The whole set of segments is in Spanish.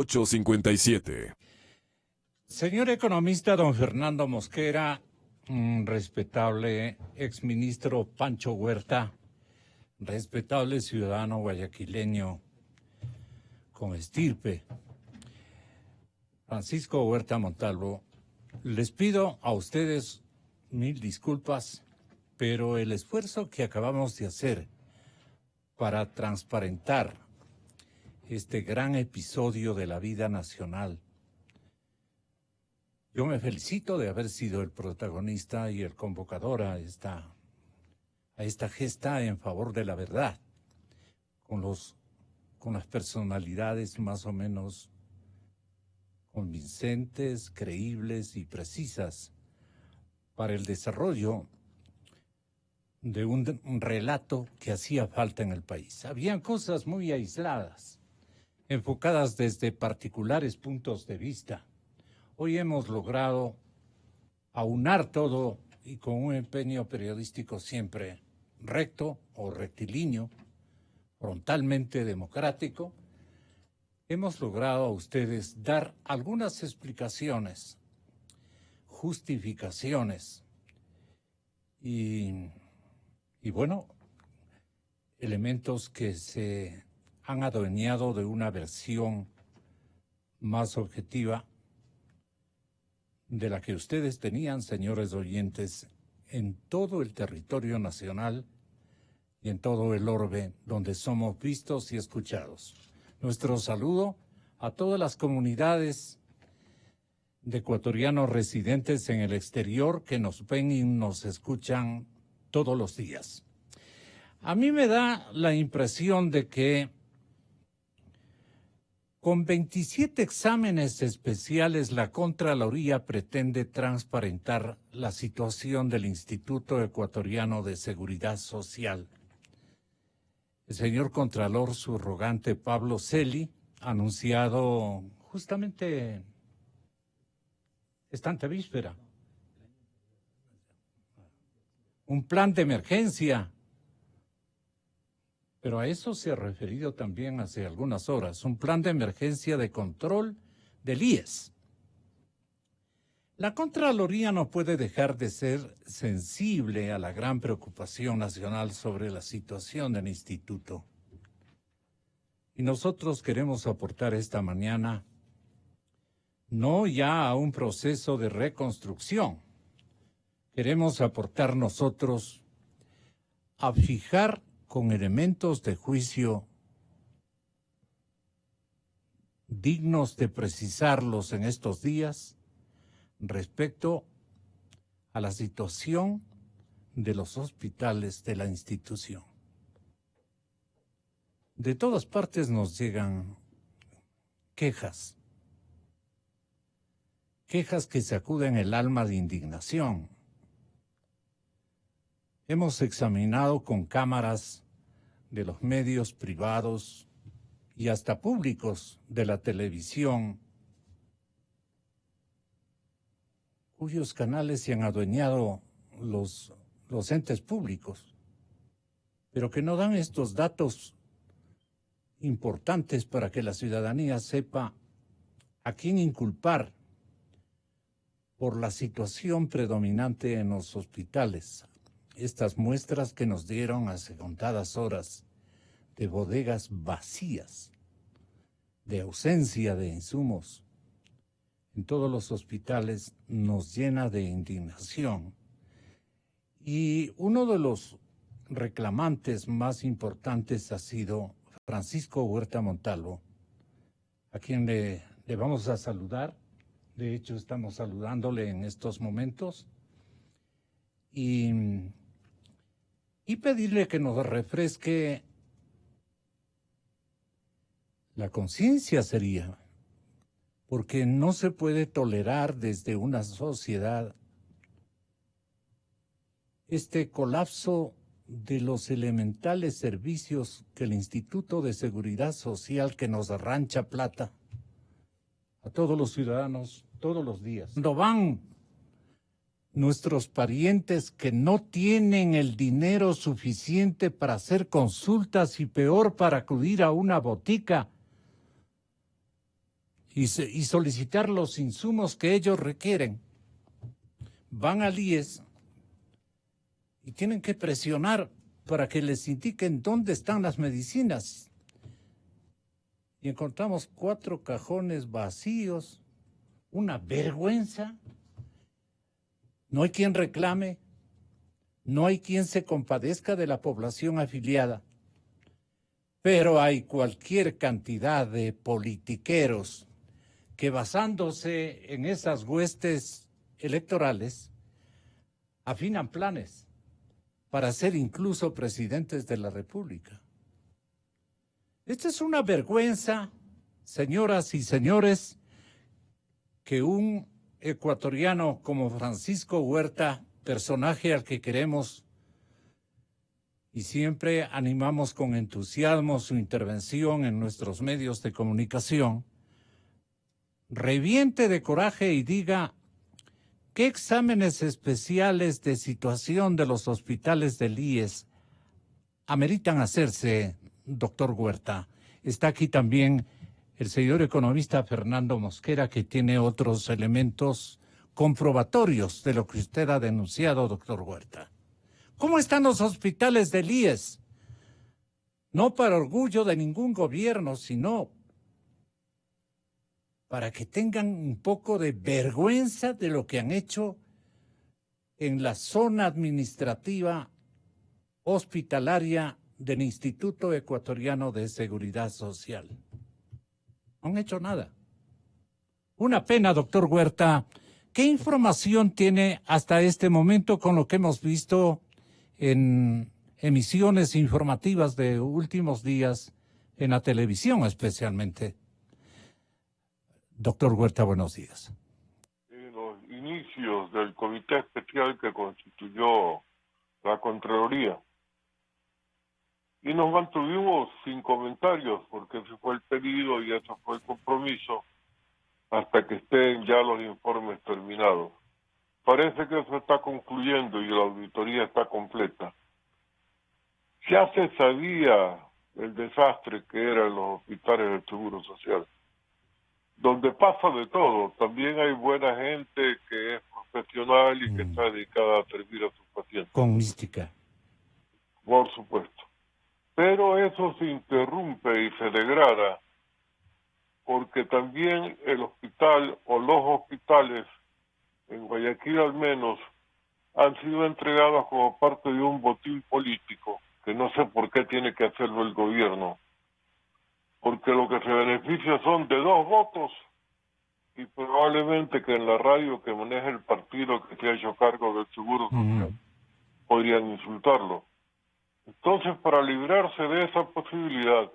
8:57. Señor economista don Fernando Mosquera, respetable exministro Pancho Huerta, respetable ciudadano guayaquileño con estirpe, Francisco Huerta Montalvo, les pido a ustedes mil disculpas, pero el esfuerzo que acabamos de hacer para transparentar este gran episodio de la vida nacional, yo me felicito de haber sido el protagonista y el convocador a esta gesta en favor de la verdad, con las personalidades más o menos convincentes, creíbles y precisas para el desarrollo de un relato que hacía falta en el país. Habían cosas muy aisladas, enfocadas desde particulares puntos de vista. Hoy hemos logrado aunar todo y con un empeño periodístico siempre recto o rectilíneo, frontalmente democrático, hemos logrado a ustedes dar algunas explicaciones, justificaciones y bueno, elementos que se han adueñado de una versión más objetiva de la que ustedes tenían, señores oyentes, en todo el territorio nacional y en todo el orbe donde somos vistos y escuchados. Nuestro saludo a todas las comunidades de ecuatorianos residentes en el exterior que nos ven y nos escuchan todos los días. A mí me da la impresión de que con 27 exámenes especiales, la Contraloría pretende transparentar la situación del Instituto Ecuatoriano de Seguridad Social. El señor Contralor subrogante Pablo Celi ha anunciado justamente esta antevíspera un plan de emergencia. Pero a eso se ha referido también hace algunas horas, un plan de emergencia de control del IES. La Contraloría no puede dejar de ser sensible a la gran preocupación nacional sobre la situación del instituto. Y nosotros queremos aportar esta mañana no ya a un proceso de reconstrucción, queremos aportar nosotros a fijar con elementos de juicio dignos de precisarlos en estos días respecto a la situación de los hospitales de la institución. De todas partes nos llegan quejas que sacuden el alma de indignación. Hemos examinado con cámaras de los medios privados y hasta públicos de la televisión, cuyos canales se han adueñado los entes públicos, pero que no dan estos datos importantes para que la ciudadanía sepa a quién inculpar por la situación predominante en los hospitales. Estas muestras que nos dieron hace contadas horas de bodegas vacías, de ausencia de insumos en todos los hospitales, nos llena de indignación. Y uno de los reclamantes más importantes ha sido Francisco Huerta Montalvo, a quien le vamos a saludar. De hecho, estamos saludándole en estos momentos. Y pedirle que nos refresque la conciencia sería, porque no se puede tolerar desde una sociedad este colapso de los elementales servicios que el Instituto de Seguridad Social, que nos arrancha plata a todos los ciudadanos todos los días. Cuando van nuestros parientes que no tienen el dinero suficiente para hacer consultas y peor para acudir a una botica, y solicitar los insumos que ellos requieren. Van al IES y tienen que presionar para que les indiquen dónde están las medicinas. Y encontramos 4 cajones vacíos, una vergüenza. No hay quien reclame, no hay quien se compadezca de la población afiliada, pero hay cualquier cantidad de politiqueros que, basándose en esas huestes electorales, afinan planes para ser incluso presidentes de la República. Esta es una vergüenza, señoras y señores, que un ecuatoriano como Francisco Huerta, personaje al que queremos y siempre animamos con entusiasmo su intervención en nuestros medios de comunicación, reviente de coraje y diga: ¿qué exámenes especiales de situación de los hospitales del IES ameritan hacerse, doctor Huerta? Está aquí también el señor economista Fernando Mosquera, que tiene otros elementos comprobatorios de lo que usted ha denunciado, doctor Huerta. ¿Cómo están los hospitales del IES? No para orgullo de ningún gobierno, sino para que tengan un poco de vergüenza de lo que han hecho en la zona administrativa hospitalaria del Instituto Ecuatoriano de Seguridad Social. No han hecho nada. Una pena, doctor Huerta. ¿Qué información tiene hasta este momento con lo que hemos visto en emisiones informativas de últimos días en la televisión especialmente? Doctor Huerta, buenos días. En los inicios del comité especial que constituyó la Contraloría, y nos mantuvimos sin comentarios porque ese fue el pedido y ese fue el compromiso hasta que estén ya los informes terminados. Parece que eso está concluyendo y la auditoría está completa. Ya se sabía el desastre que eran los hospitales del Seguro Social, donde pasa de todo. También hay buena gente que es profesional y que está dedicada a servir a sus pacientes. Con mística. Por supuesto. Pero eso se interrumpe y se degrada porque también el hospital o los hospitales, en Guayaquil al menos, han sido entregados como parte de un botín político, que no sé por qué tiene que hacerlo el gobierno, porque lo que se beneficia son de 2 votos y probablemente que en la radio que maneja el partido que se ha hecho cargo del Seguro Social podrían insultarlo. Entonces, para librarse de esa posibilidad,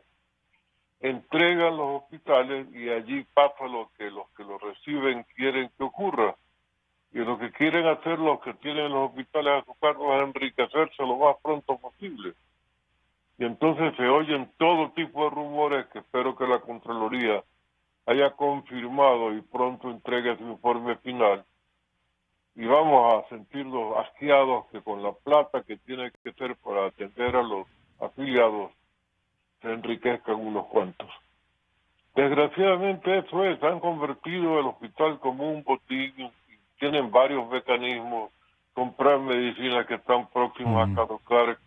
entregan los hospitales y allí pasa lo que los que lo reciben quieren que ocurra. Y lo que quieren hacer los que tienen los hospitales a su cargo es enriquecerse lo más pronto posible. Y entonces se oyen todo tipo de rumores que espero que la Contraloría haya confirmado y pronto entregue su informe final. Y vamos a sentirnos asqueados que con la plata que tiene que ser para atender a los afiliados se enriquezcan unos cuantos. Desgraciadamente eso es, han convertido el hospital como un botín, tienen varios mecanismos, comprar medicinas que están próximas a caducar,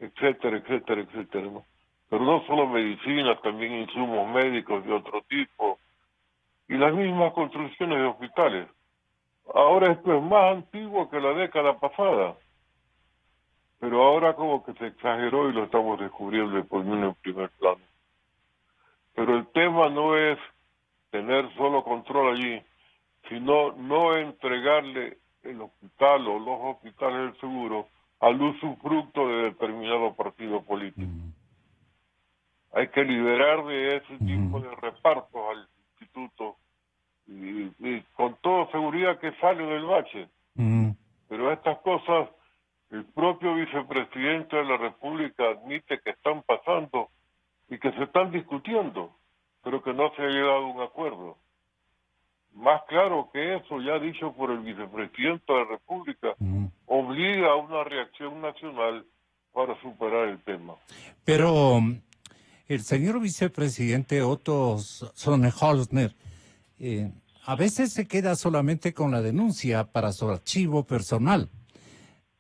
etcétera, etcétera, etcétera, ¿no? Pero no solo medicinas, también insumos médicos de otro tipo, y las mismas construcciones de hospitales. Ahora esto es más antiguo que la década pasada, pero ahora como que se exageró y lo estamos descubriendo y poniendo en primer plano. Pero el tema no es tener solo control allí, sino no entregarle el hospital o los hospitales del seguro al usufructo de determinado partido político. Hay que liberar de ese tipo de repartos al instituto y con toda seguridad que sale del bache. Pero estas cosas, el propio vicepresidente de la República admite que están pasando y que se están discutiendo, pero que no se ha llegado a un acuerdo. Más claro que eso, ya dicho por el vicepresidente de la República, obliga a una reacción nacional para superar el tema. Pero el señor vicepresidente Otto Sonnenholzner a veces se queda solamente con la denuncia para su archivo personal.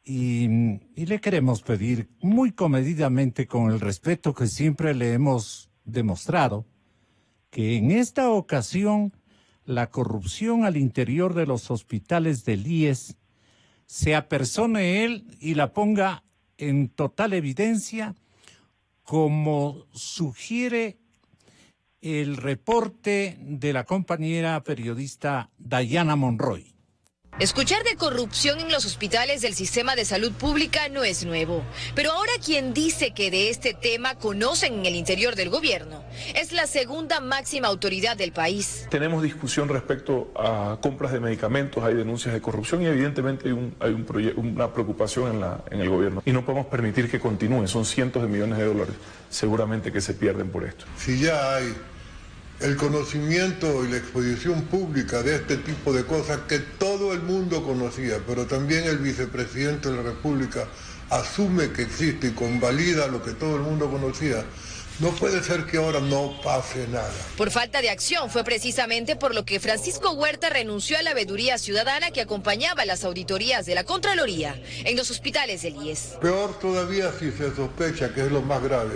Y le queremos pedir muy comedidamente, con el respeto que siempre le hemos demostrado, que en esta ocasión la corrupción al interior de los hospitales del IES se apersone él y la ponga en total evidencia, como sugiere el reporte de la compañera periodista Dayana Monroy. Escuchar de corrupción en los hospitales del sistema de salud pública no es nuevo, pero ahora quien dice que de este tema conocen en el interior del gobierno es la segunda máxima autoridad del país. Tenemos discusión respecto a compras de medicamentos, hay denuncias de corrupción y evidentemente hay una preocupación en el gobierno. Y no podemos permitir que continúe, son cientos de millones de dólares seguramente que se pierden por esto. Si ya hay el conocimiento y la exposición pública de este tipo de cosas que todo el mundo conocía, pero también el vicepresidente de la República asume que existe y convalida lo que todo el mundo conocía, no puede ser que ahora no pase nada. Por falta de acción fue precisamente por lo que Francisco Huerta renunció a la veeduría ciudadana que acompañaba las auditorías de la Contraloría en los hospitales del IES. Peor todavía si se sospecha, que es lo más grave,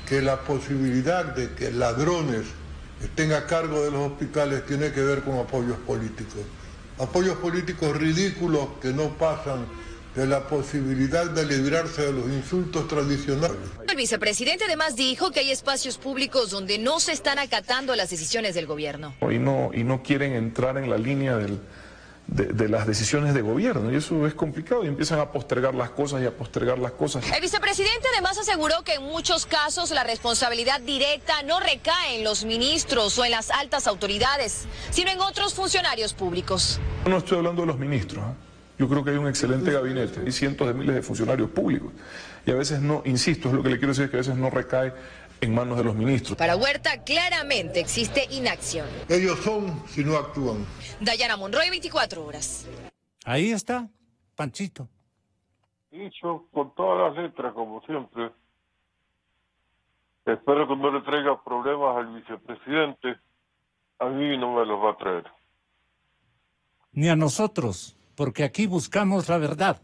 que la posibilidad de que ladrones estén a cargo de los hospitales tiene que ver con apoyos políticos. Apoyos políticos ridículos que no pasan de la posibilidad de librarse de los insultos tradicionales. El vicepresidente además dijo que hay espacios públicos donde no se están acatando las decisiones del gobierno. Y no quieren entrar en la línea de las decisiones de gobierno, y eso es complicado, y empiezan a postergar las cosas y a postergar las cosas. El vicepresidente además aseguró que en muchos casos la responsabilidad directa no recae en los ministros o en las altas autoridades, sino en otros funcionarios públicos. No estoy hablando de los ministros, ¿eh? Yo creo que hay un excelente gabinete, hay cientos de miles de funcionarios públicos, y a veces no, insisto, es lo que le quiero decir, es que a veces no recae en manos de los ministros. Para Huerta claramente existe inacción. Ellos son si no actúan. Dayana Monroy, 24 horas. Ahí está, Panchito. Dicho con todas las letras, como siempre. Espero que no le traiga problemas al vicepresidente. A mí no me los va a traer. Ni a nosotros, porque aquí buscamos la verdad,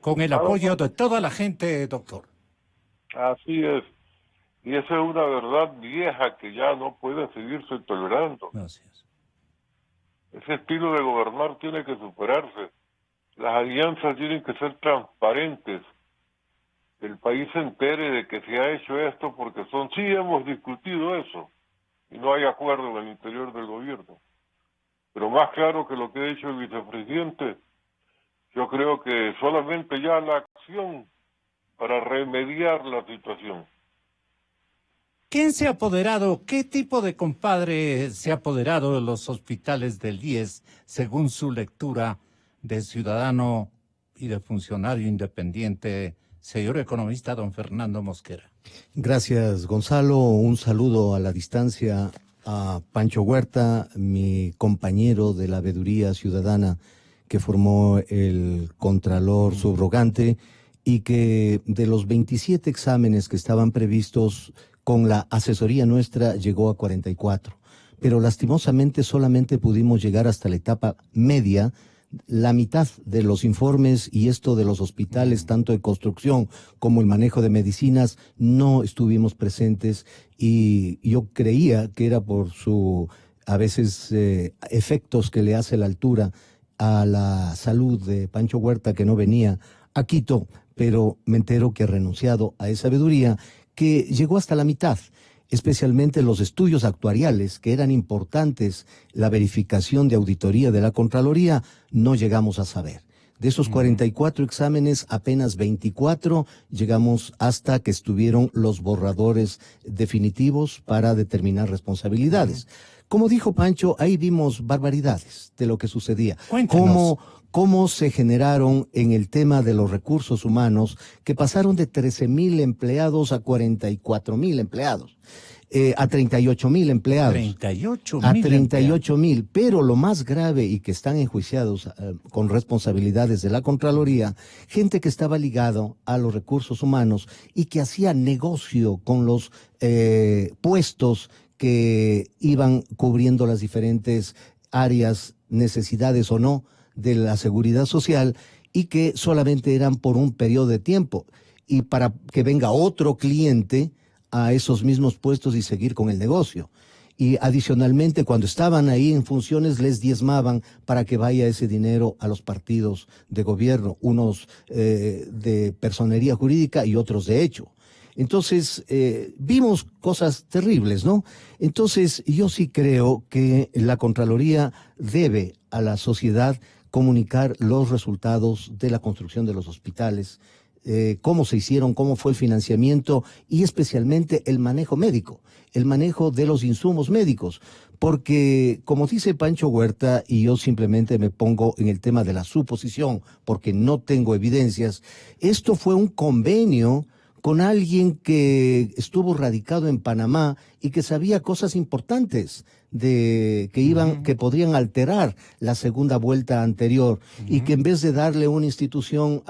con el apoyo de toda la gente, doctor. Así es. Y esa es una verdad vieja que ya no puede seguirse tolerando. Gracias. Ese estilo de gobernar tiene que superarse. Las alianzas tienen que ser transparentes. Que el país se entere de que se ha hecho esto, porque sí hemos discutido eso, y no hay acuerdo en el interior del gobierno. Pero más claro que lo que ha dicho el vicepresidente, yo creo que solamente ya la acción para remediar la situación. ¿Quién se ha apoderado, qué tipo de compadre se ha apoderado de los hospitales del IES, según su lectura de ciudadano y de funcionario independiente, señor economista don Fernando Mosquera? Gracias, Gonzalo. Un saludo a la distancia a Pancho Huerta, mi compañero de la veeduría ciudadana que formó el Contralor subrogante, y que de los 27 exámenes que estaban previstos, con la asesoría nuestra llegó a 44. Pero lastimosamente solamente pudimos llegar hasta la etapa media, la mitad de los informes, y esto de los hospitales, tanto de construcción como el manejo de medicinas, no estuvimos presentes, y yo creía que era por a veces, efectos que le hace la altura a la salud de Pancho Huerta, que no venía a Quito, pero me entero que ha renunciado a esa veeduría, que llegó hasta la mitad, especialmente los estudios actuariales, que eran importantes, la verificación de auditoría de la Contraloría, no llegamos a saber. De esos 44 exámenes, apenas 24 llegamos hasta que estuvieron los borradores definitivos para determinar responsabilidades. Como dijo Pancho, ahí vimos barbaridades de lo que sucedía. Cómo se generaron en el tema de los recursos humanos, que pasaron de 13,000 empleados a 44,000 empleados, a 38,000 empleados. 38,000 a 38,000, pero lo más grave, y que están enjuiciados con responsabilidades de la Contraloría, gente que estaba ligado a los recursos humanos y que hacía negocio con los puestos que iban cubriendo las diferentes áreas, necesidades o no, de la seguridad social, y que solamente eran por un periodo de tiempo, y para que venga otro cliente a esos mismos puestos y seguir con el negocio. Y adicionalmente, cuando estaban ahí en funciones, les diezmaban para que vaya ese dinero a los partidos de gobierno, unos de personería jurídica y otros de hecho. Entonces, vimos cosas terribles, ¿no? Entonces, yo sí creo que la Contraloría debe a la sociedad comunicar los resultados de la construcción de los hospitales, cómo se hicieron, cómo fue el financiamiento y especialmente el manejo médico, el manejo de los insumos médicos, porque como dice Pancho Huerta, y yo simplemente me pongo en el tema de la suposición porque no tengo evidencias, esto fue un convenio con alguien que estuvo radicado en Panamá y que sabía cosas importantes que podrían alterar la segunda vuelta anterior, y que en vez de darle una institución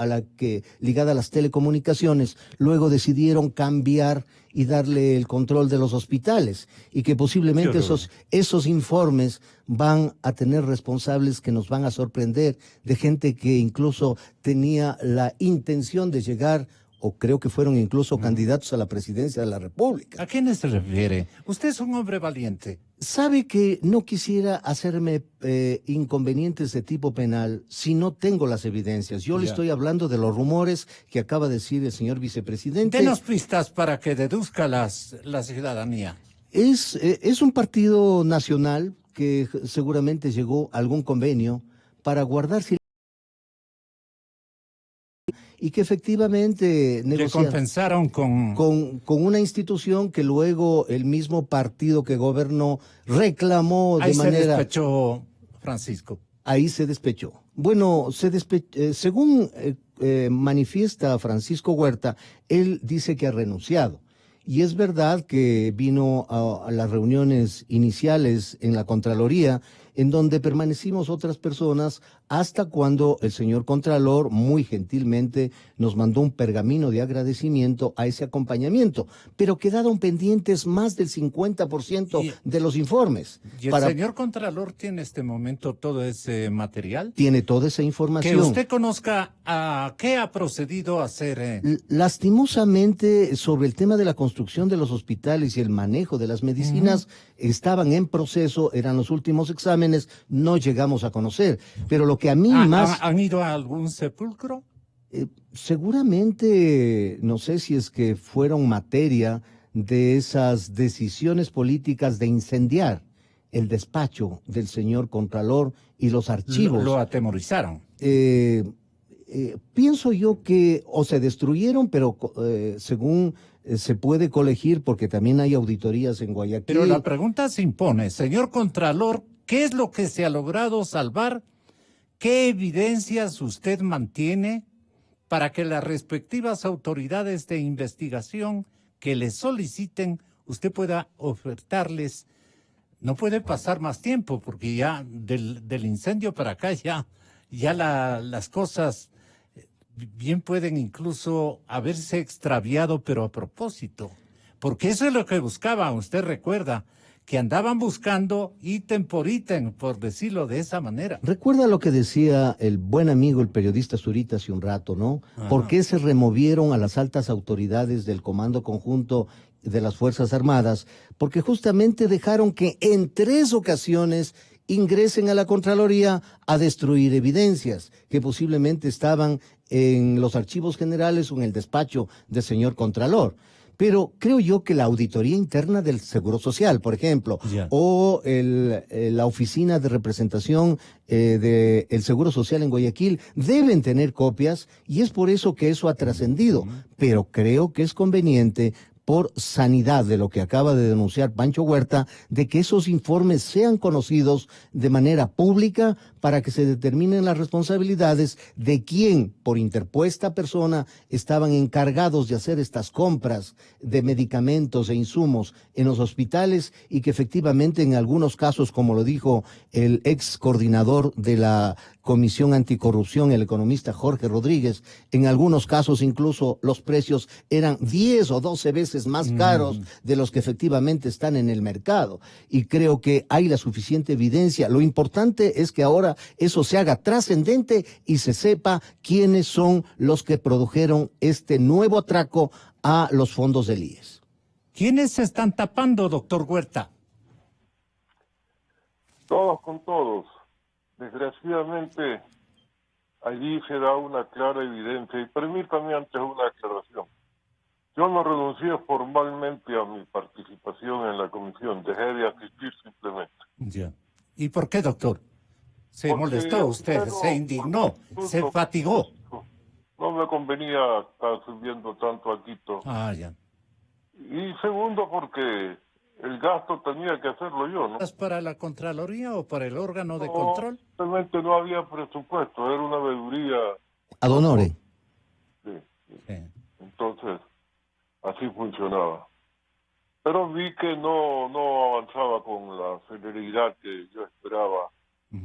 ligada a las telecomunicaciones, luego decidieron cambiar y darle el control de los hospitales, y que posiblemente esos informes van a tener responsables que nos van a sorprender, de gente que incluso tenía la intención de llegar, o creo que fueron incluso candidatos a la presidencia de la República. ¿A quiénes se refiere? Usted es un hombre valiente. Sabe que no quisiera hacerme inconvenientes de tipo penal si no tengo las evidencias. Yo le estoy hablando de los rumores que acaba de decir el señor vicepresidente. Denos pistas para que deduzca la ciudadanía. Es un partido nacional que seguramente llegó a algún convenio para guardar silencio, y que efectivamente negociaron, que compensaron con una institución que luego el mismo partido que gobernó reclamó de manera... Ahí se despechó Francisco. Ahí se despechó. Bueno, según manifiesta Francisco Huerta, él dice que ha renunciado. Y es verdad que vino a las reuniones iniciales en la Contraloría, en donde permanecimos otras personas hasta cuando el señor Contralor muy gentilmente nos mandó un pergamino de agradecimiento a ese acompañamiento, pero quedaron pendientes más del 50% de los informes. ¿Y el señor Contralor tiene en este momento todo ese material? Tiene toda esa información. Que usted conozca a qué ha procedido a hacer. Lastimosamente, sobre el tema de la construcción de los hospitales y el manejo de las medicinas, estaban en proceso, eran los últimos exámenes, no llegamos a conocer. Pero lo que a mí más... ¿Han ido a algún sepulcro? Seguramente, no sé si es que fueron materia de esas decisiones políticas de incendiar el despacho del señor Contralor y los archivos. Lo atemorizaron. Pienso yo que o se destruyeron, pero según se puede colegir, porque también hay auditorías en Guayaquil. Pero la pregunta se impone, señor Contralor, ¿qué es lo que se ha logrado salvar? ¿Qué evidencias usted mantiene para que las respectivas autoridades de investigación que le soliciten, usted pueda ofertarles? No puede pasar más tiempo, porque ya del incendio para acá ya las cosas bien pueden incluso haberse extraviado, pero a propósito. Porque eso es lo que buscaban, usted recuerda, que andaban buscando ítem por ítem, por decirlo de esa manera. Recuerda lo que decía el buen amigo, el periodista Zurita, hace un rato, ¿no? ¿Por qué se removieron a las altas autoridades del Comando Conjunto de las Fuerzas Armadas? Porque justamente dejaron que en 3 ocasiones ingresen a la Contraloría a destruir evidencias que posiblemente estaban en los archivos generales o en el despacho del señor Contralor. Pero creo yo que la auditoría interna del Seguro Social, por ejemplo, o la oficina de representación del Seguro Social en Guayaquil deben tener copias, y es por eso que eso ha trascendido. Pero creo que es conveniente, por sanidad de lo que acaba de denunciar Pancho Huerta, de que esos informes sean conocidos de manera pública para que se determinen las responsabilidades de quién, por interpuesta persona, estaban encargados de hacer estas compras de medicamentos e insumos en los hospitales y que efectivamente en algunos casos, como lo dijo el ex coordinador de la Comisión Anticorrupción, el economista Jorge Rodríguez, en algunos casos incluso los precios eran 10 o 12 veces más caros de los que efectivamente están en el mercado. Y creo que hay la suficiente evidencia. Lo importante es que ahora eso se haga trascendente y se sepa quiénes son los que produjeron este nuevo atraco a los fondos del IES. ¿Quiénes se están tapando, doctor Huerta? Todos con todos. Desgraciadamente, allí se da una clara evidencia. Y permítame antes una aclaración. Yo no renuncié formalmente a mi participación en la comisión. Dejé de asistir simplemente. Ya. ¿Y por qué, doctor? ¿Se Porque molestó usted? primero, ¿Se indignó? ¿Se fatigó? No me convenía estar subiendo tanto a Quito. Ah, ya. Y segundo, porque el gasto tenía que hacerlo yo, ¿no? ¿Es para la Contraloría o para el órgano de No, control? realmente no había presupuesto, era una veeduría. Ad honorem. Sí. Sí. Entonces, así funcionaba. Pero vi que no avanzaba con la celeridad que yo esperaba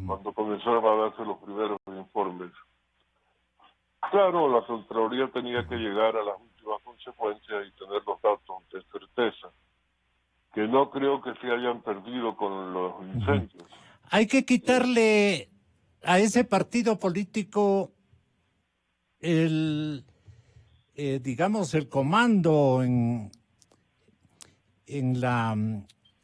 cuando comenzaron a darse los primeros informes. Claro, la Contraloría tenía que llegar a las últimas consecuencias y tener los datos de certeza, que no creo que se hayan perdido con los incendios. Hay que quitarle a ese partido político el, digamos, el comando en la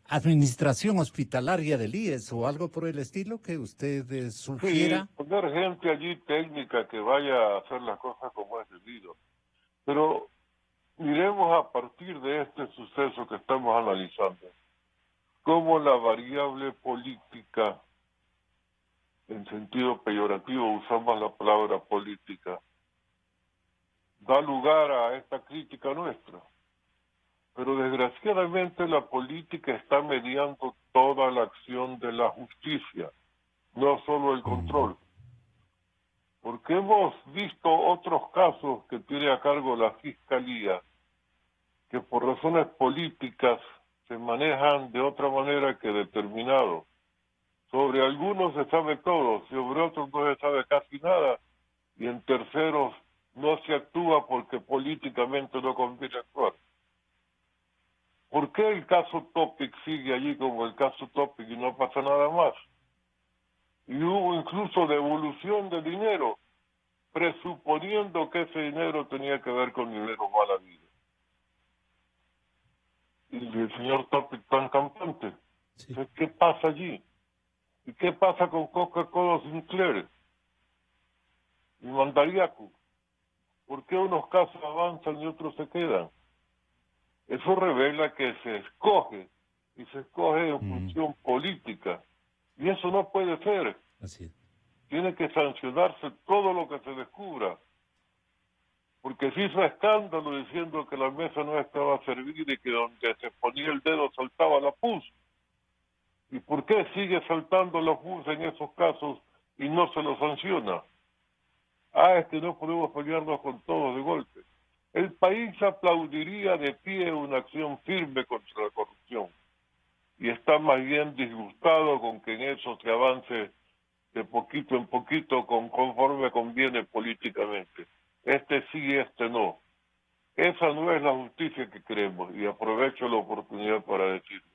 administración hospitalaria del IES o algo por el estilo que usted sugiera. Sí, poner gente allí técnica que vaya a hacer las cosas como es debido. Pero miremos a partir de este suceso que estamos analizando, cómo la variable política, en sentido peyorativo usamos la palabra política, da lugar a esta crítica nuestra. Pero desgraciadamente la política está mediando toda la acción de la justicia, no solo el control. Porque hemos visto otros casos que tiene a cargo la Fiscalía, que por razones políticas se manejan de otra manera que determinado. Sobre algunos se sabe todo, sobre otros no se sabe casi nada, y en terceros no se actúa porque políticamente no conviene actuar. ¿Por qué el caso Topic sigue allí como el caso Topic y no pasa nada más? Y hubo incluso devolución de dinero, presuponiendo que ese dinero tenía que ver con dinero mal habido. Y el señor Topic tan campante. Sí. ¿Qué pasa allí? ¿Y qué pasa con Coca-Cola Sinclair y Mandariaco? ¿Por qué unos casos avanzan y otros se quedan? Eso revela que se escoge, y se escoge en función política. Y eso no puede ser. Así es. Tiene que sancionarse todo lo que se descubra. Porque se hizo escándalo diciendo que la mesa no estaba servida y que donde se ponía el dedo saltaba la pus. ¿Y por qué sigue saltando la pus en esos casos y no se lo sanciona? Es que no podemos pelearnos con todos de golpe. El país aplaudiría de pie una acción firme contra la corrupción y está más bien disgustado con que en eso se avance de poquito en poquito conforme conviene políticamente. Este sí, este no. Esa no es la justicia que queremos y aprovecho la oportunidad para decirlo.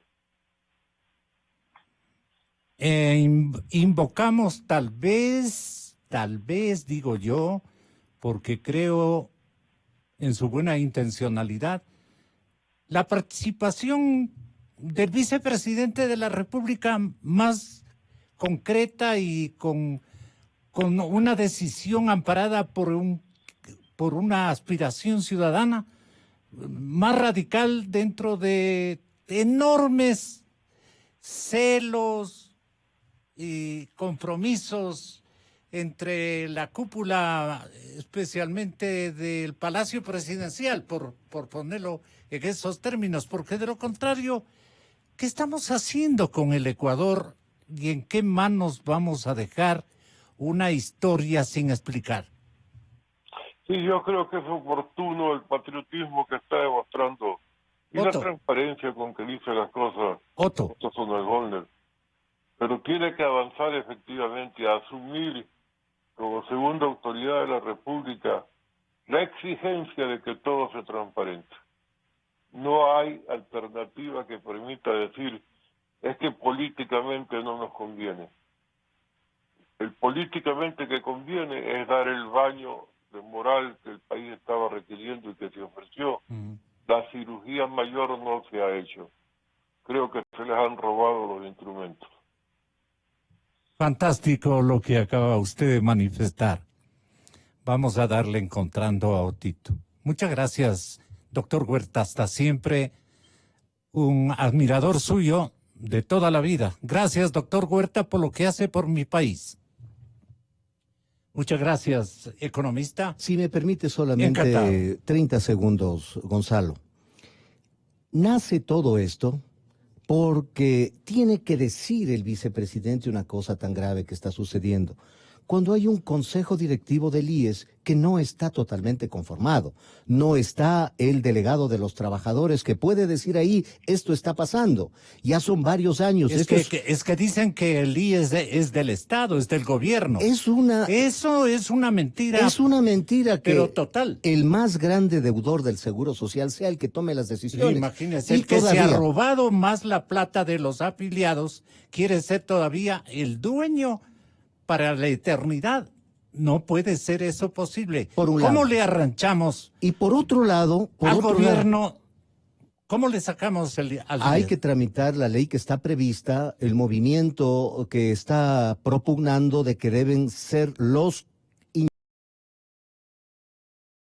Invocamos tal vez, digo yo, porque creo en su buena intencionalidad, la participación del vicepresidente de la República más concreta y con una decisión amparada por una aspiración ciudadana más radical dentro de enormes celos y compromisos entre la cúpula, especialmente del Palacio Presidencial, por ponerlo en esos términos, porque de lo contrario, ¿qué estamos haciendo con el Ecuador y en qué manos vamos a dejar una historia sin explicar? Sí, yo creo que es oportuno el patriotismo que está demostrando y la Otto. transparencia con que dice las cosas Otto, Sonal Gollner. Pero tiene que avanzar efectivamente a asumir como segunda autoridad de la República la exigencia de que todo sea transparente. No hay alternativa que permita decir es que políticamente no nos conviene. El políticamente que conviene es dar el baño de moral que el país estaba requiriendo y que se ofreció. La cirugía mayor no se ha hecho. Creo que se les han robado los instrumentos. fantástico lo que acaba usted de manifestar. Vamos a darle encontrando a Otito. Muchas gracias, doctor Huerta. Hasta siempre, un admirador suyo de toda la vida. Gracias, doctor Huerta, por lo que hace por mi país. Muchas gracias, economista. Si me permite solamente Encantado. 30 segundos, Gonzalo. Nace todo esto porque tiene que decir el vicepresidente una cosa tan grave que está sucediendo. Cuando hay un consejo directivo del IES que no está totalmente conformado, no está el delegado de los trabajadores que puede decir ahí, esto está pasando. Ya son varios años. Es que dicen que el IES es del Estado, es del gobierno. Eso es una mentira. Es una mentira que pero total. El más grande deudor del Seguro Social sea el que tome las decisiones. Imagínese, el que se ha robado más la plata de los afiliados quiere ser todavía el dueño para la eternidad. No puede ser eso posible. ¿Cómo le arranchamos? Y por otro lado, al gobierno, ¿cómo le sacamos al Hay que tramitar la ley que está prevista, el movimiento que está propugnando de que deben ser los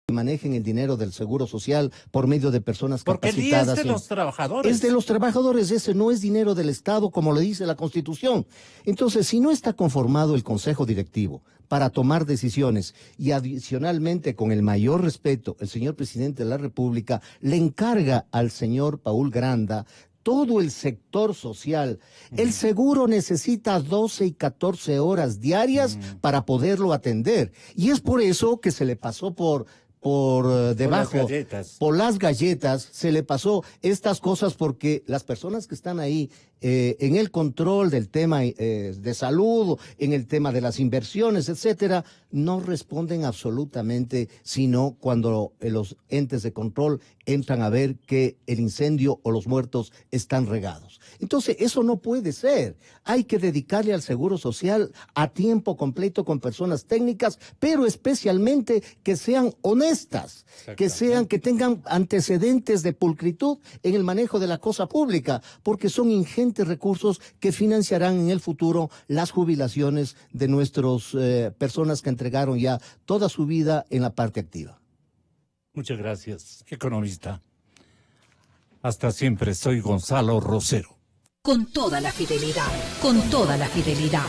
que manejen el dinero del Seguro Social por medio de personas capacitadas. Porque el IES es de los trabajadores. Es de los trabajadores, ese no es dinero del Estado como lo dice la Constitución. Entonces, si no está conformado el Consejo Directivo para tomar decisiones y adicionalmente con el mayor respeto, el señor Presidente de la República le encarga al señor Paul Granda todo el sector social. El seguro necesita 12 y 14 horas diarias para poderlo atender. Y es por eso que se le pasó por debajo, por las galletas, se le pasó estas cosas porque las personas que están ahí en el control del tema de salud, en el tema de las inversiones, etcétera, no responden absolutamente, sino cuando los entes de control entran a ver que el incendio o los muertos están regados. Entonces, eso no puede ser. Hay que dedicarle al Seguro Social a tiempo completo con personas técnicas, pero especialmente que sean honestas, que tengan antecedentes de pulcritud en el manejo de la cosa pública, porque son ingentes recursos que financiarán en el futuro las jubilaciones de nuestras personas que entregaron ya toda su vida en la parte activa. Muchas gracias, economista. Hasta siempre, soy Gonzalo Rosero. Con toda la fidelidad, con toda la fidelidad.